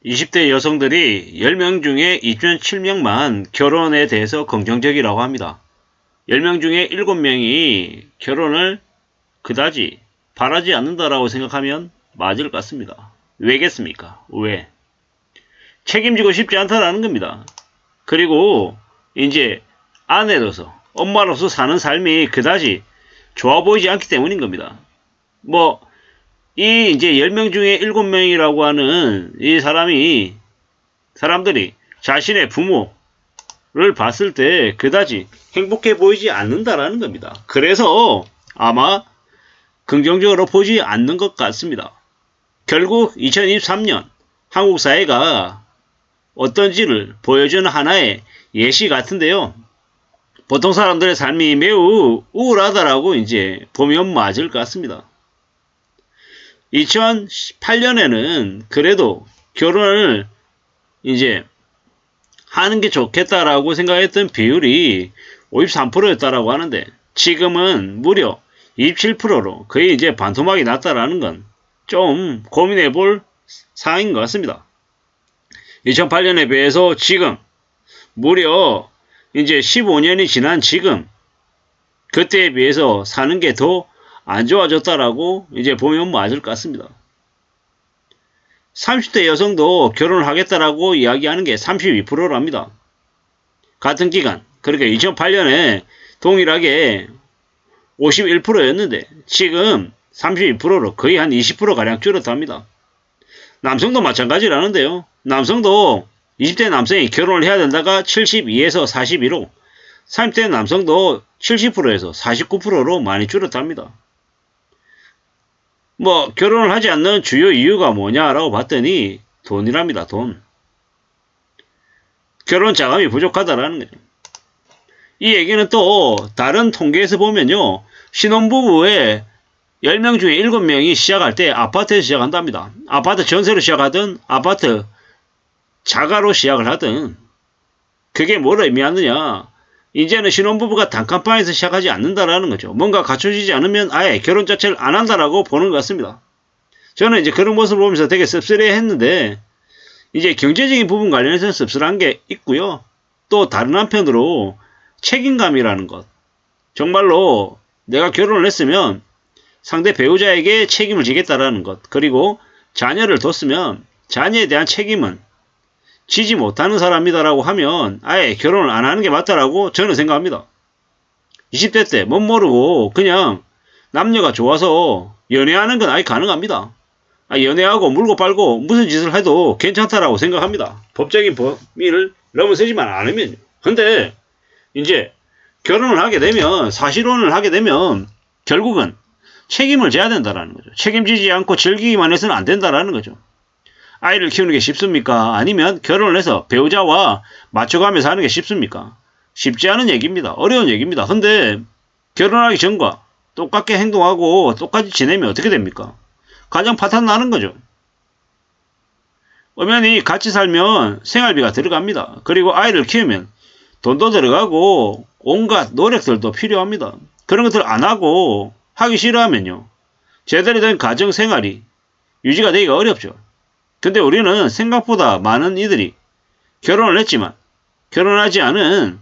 20대 여성들이 10명 중에 2.7명만 결혼에 대해서 긍정적이라고 합니다. 10명 중에 7명이 결혼을 그다지 바라지 않는다라고 생각하면 맞을 것 같습니다. 왜겠습니까? 왜? 책임지고 싶지 않다라는 겁니다. 그리고 이제 아내로서 엄마로서 사는 삶이 그다지 좋아 보이지 않기 때문인 겁니다. 이제 10명 중에 7명이라고 하는 이 사람들이 자신의 부모를 봤을 때 그다지 행복해 보이지 않는다라는 겁니다. 그래서 아마 긍정적으로 보지 않는 것 같습니다. 결국 2023년 한국 사회가 어떤지를 보여주는 하나의 예시 같은데요. 보통 사람들의 삶이 매우 우울하다라고 이제 보면 맞을 것 같습니다. 2018년에는 그래도 결혼을 이제 하는 게 좋겠다라고 생각했던 비율이 53%였다라고 하는데 지금은 무려 27%로 거의 이제 반토막이 났다라는 건 좀 고민해 볼 사항인 것 같습니다. 2008년에 비해서 지금 무려 이제 15년이 지난 지금 그때에 비해서 사는 게 더 안 좋아졌다라고 이제 보면 맞을 것 같습니다. 30대 여성도 결혼을 하겠다라고 이야기하는 게 32%랍니다. 같은 기간, 그러니까 2008년에 동일하게 51%였는데 지금 32%로 거의 한 20%가량 줄었답니다. 남성도 마찬가지라는데요. 남성도 20대 남성이 결혼을 해야 된다가 72에서 42로 30대 남성도 70%에서 49%로 많이 줄었답니다. 결혼을 하지 않는 주요 이유가 뭐냐라고 봤더니 돈이랍니다. 돈. 결혼 자금이 부족하다라는 거죠. 이 얘기는 또 다른 통계에서 보면요. 신혼부부의 10명 중에 7명이 시작할 때 아파트에서 시작한답니다. 아파트 전세로 시작하든 아파트 자가로 시작을 하든 그게 뭘 의미하느냐. 이제는 신혼부부가 단칸방에서 시작하지 않는다라는 거죠. 뭔가 갖춰지지 않으면 아예 결혼 자체를 안 한다라고 보는 것 같습니다. 저는 이제 그런 모습을 보면서 되게 씁쓸해 했는데 이제 경제적인 부분 관련해서는 씁쓸한 게 있고요. 또 다른 한편으로 책임감이라는 것. 정말로 내가 결혼을 했으면 상대 배우자에게 책임을 지겠다라는 것. 그리고 자녀를 뒀으면 자녀에 대한 책임은 지지 못하는 사람이다라고 하면 아예 결혼을 안 하는 게 맞다라고 저는 생각합니다. 20대 때 못 모르고 그냥 남녀가 좋아서 연애하는 건 아예 가능합니다. 연애하고 물고 빨고 무슨 짓을 해도 괜찮다라고 생각합니다. 법적인 범위를 넘어서지만 않으면요. 근데 이제 결혼을 하게 되면 사실혼을 하게 되면 결국은 책임을 져야 된다라는 거죠. 책임지지 않고 즐기기만 해서는 안 된다라는 거죠. 아이를 키우는 게 쉽습니까? 아니면 결혼을 해서 배우자와 맞춰가며 사는 게 쉽습니까? 쉽지 않은 얘기입니다. 어려운 얘기입니다. 근데 결혼하기 전과 똑같게 행동하고 똑같이 지내면 어떻게 됩니까? 가정 파탄 나는 거죠. 엄연히 같이 살면 생활비가 들어갑니다. 그리고 아이를 키우면 돈도 들어가고 온갖 노력들도 필요합니다. 그런 것들 안 하고 하기 싫어하면요. 제대로 된 가정 생활이 유지가 되기가 어렵죠. 근데 우리는 생각보다 많은 이들이 결혼을 했지만 결혼하지 않은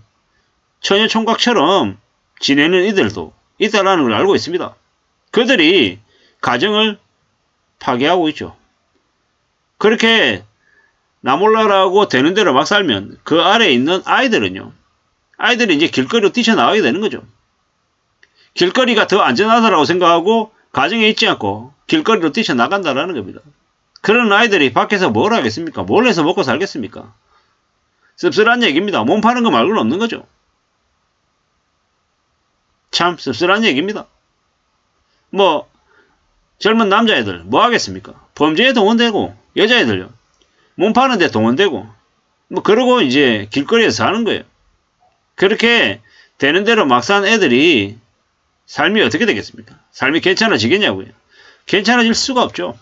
처녀 총각처럼 지내는 이들도 있다라는 걸 알고 있습니다. 그들이 가정을 파괴하고 있죠. 그렇게 나 몰라라고 되는 대로 막 살면 그 아래에 있는 아이들은요. 아이들이 이제 길거리로 뛰쳐나가게 되는 거죠. 길거리가 더 안전하다라고 생각하고 가정에 있지 않고 길거리로 뛰쳐나간다라는 겁니다. 그런 아이들이 밖에서 뭘 하겠습니까? 뭘 해서 먹고 살겠습니까? 씁쓸한 얘기입니다. 몸 파는 거 말고는 없는 거죠. 참 씁쓸한 얘기입니다. 젊은 남자애들 뭐 하겠습니까? 범죄에 동원되고 여자애들요. 몸 파는데 동원되고 그러고 이제 길거리에서 사는 거예요. 그렇게 되는 대로 막 산 애들이 삶이 어떻게 되겠습니까? 삶이 괜찮아지겠냐고요. 괜찮아질 수가 없죠.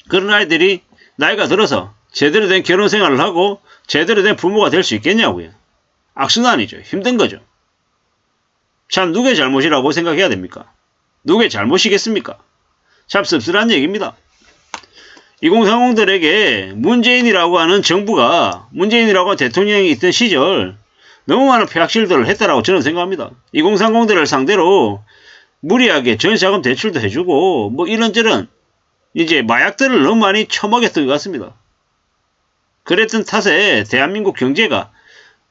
그런 아이들이 나이가 들어서 제대로 된 결혼 생활을 하고 제대로 된 부모가 될 수 있겠냐고요. 악순환이죠. 힘든 거죠. 참 누구의 잘못이라고 생각해야 됩니까? 누구의 잘못이겠습니까? 참 씁쓸한 얘기입니다. 2030들에게 문재인이라고 하는 정부가, 문재인이라고 하는 대통령이 있던 시절 너무 많은 폐악실들을 했다라고 저는 생각합니다. 2030들을 상대로 무리하게 전세자금 대출도 해주고 뭐 이런저런 이제 마약들을 너무 많이 처먹였던 것 같습니다. 그랬던 탓에 대한민국 경제가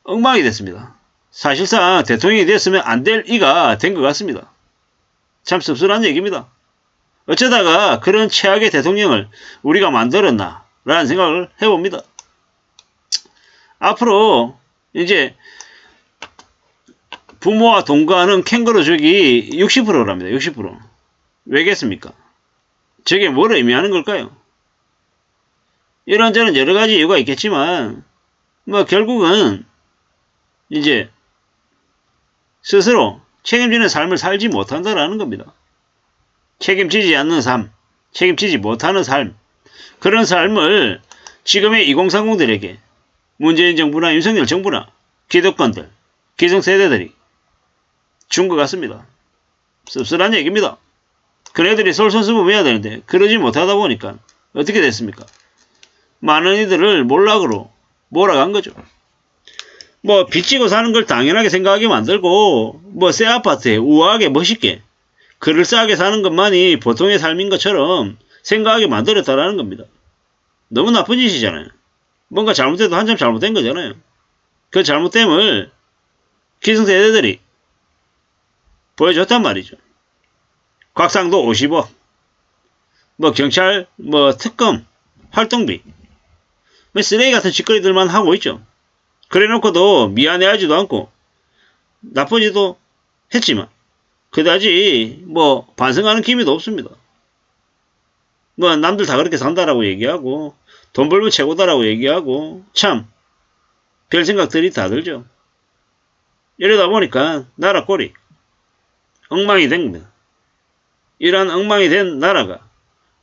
엉망이 됐습니다. 사실상 대통령이 됐으면 안 될 이가 된 것 같습니다. 참 씁쓸한 얘기입니다. 어쩌다가 그런 최악의 대통령을 우리가 만들었나 라는 생각을 해봅니다. 앞으로 이제 부모와 동거하는 캥거루족이 60%랍니다. 60%. 왜겠습니까? 저게 뭘 의미하는 걸까요? 이런저런 여러가지 이유가 있겠지만 뭐 결국은 이제 스스로 책임지는 삶을 살지 못한다라는 겁니다. 책임지지 않는 삶, 책임지지 못하는 삶, 그런 삶을 지금의 2030들에게 문재인 정부나 윤석열 정부나 기득권들, 기성세대들이 준 것 같습니다. 씁쓸한 얘기입니다. 그네들이 솔선수범해야 되는데 그러지 못하다 보니까 어떻게 됐습니까? 많은 이들을 몰락으로 몰아간 거죠. 뭐 빚지고 사는 걸 당연하게 생각하게 만들고 뭐 새 아파트에 우아하게 멋있게 그럴싸하게 사는 것만이 보통의 삶인 것처럼 생각하게 만들었다라는 겁니다. 너무 나쁜 짓이잖아요. 뭔가 잘못해도 한참 잘못된 거잖아요. 그 잘못됨을 기성세대들이 보여줬단 말이죠. 곽상도 50억, 뭐 경찰, 뭐 특검, 활동비, 뭐 쓰레기 같은 짓거리들만 하고 있죠. 그래놓고도 미안해하지도 않고 나쁘지도 했지만 그다지 뭐 반성하는 기미도 없습니다. 뭐 남들 다 그렇게 산다라고 얘기하고 돈 벌면 최고다라고 얘기하고 참 별 생각들이 다 들죠. 이러다 보니까 나라 꼴이 엉망이 된 겁니다. 이러한 엉망이 된 나라가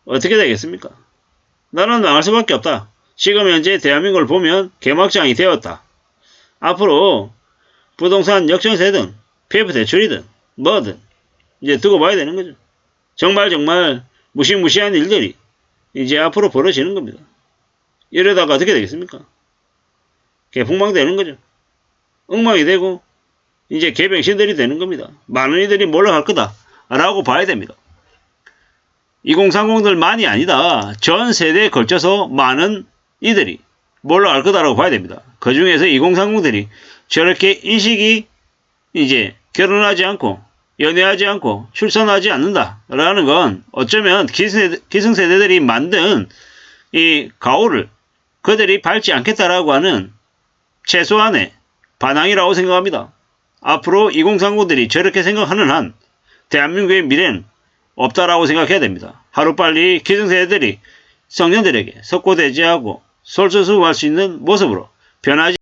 어떻게 되겠습니까? 나라는 망할 수밖에 없다. 지금 현재 대한민국을 보면 개막장이 되었다. 앞으로 부동산 역전세든 PF 대출이든 뭐든 이제 두고 봐야 되는 거죠. 정말 무시무시한 일들이 이제 앞으로 벌어지는 겁니다. 이러다가 어떻게 되겠습니까? 개풍망되는 거죠. 엉망이 되고 이제 개병신들이 되는 겁니다. 많은 이들이 몰락할 거다 라고 봐야 됩니다. 2030들만이 아니다. 전 세대에 걸쳐서 많은 이들이 몰락할 거다라고 봐야 됩니다. 그 중에서 2030들이 저렇게 인식이 이제 결혼하지 않고 연애하지 않고 출산하지 않는다라는 건 어쩌면 기성세대들이 만든 이 가오를 그들이 밟지 않겠다라고 하는 최소한의 반항이라고 생각합니다. 앞으로 2030들이 저렇게 생각하는 한 대한민국의 미래는 없다라고 생각해야 됩니다. 하루빨리 기성세대들이 청년들에게 석고대죄하고 솔선수범할 수 있는 모습으로 변하지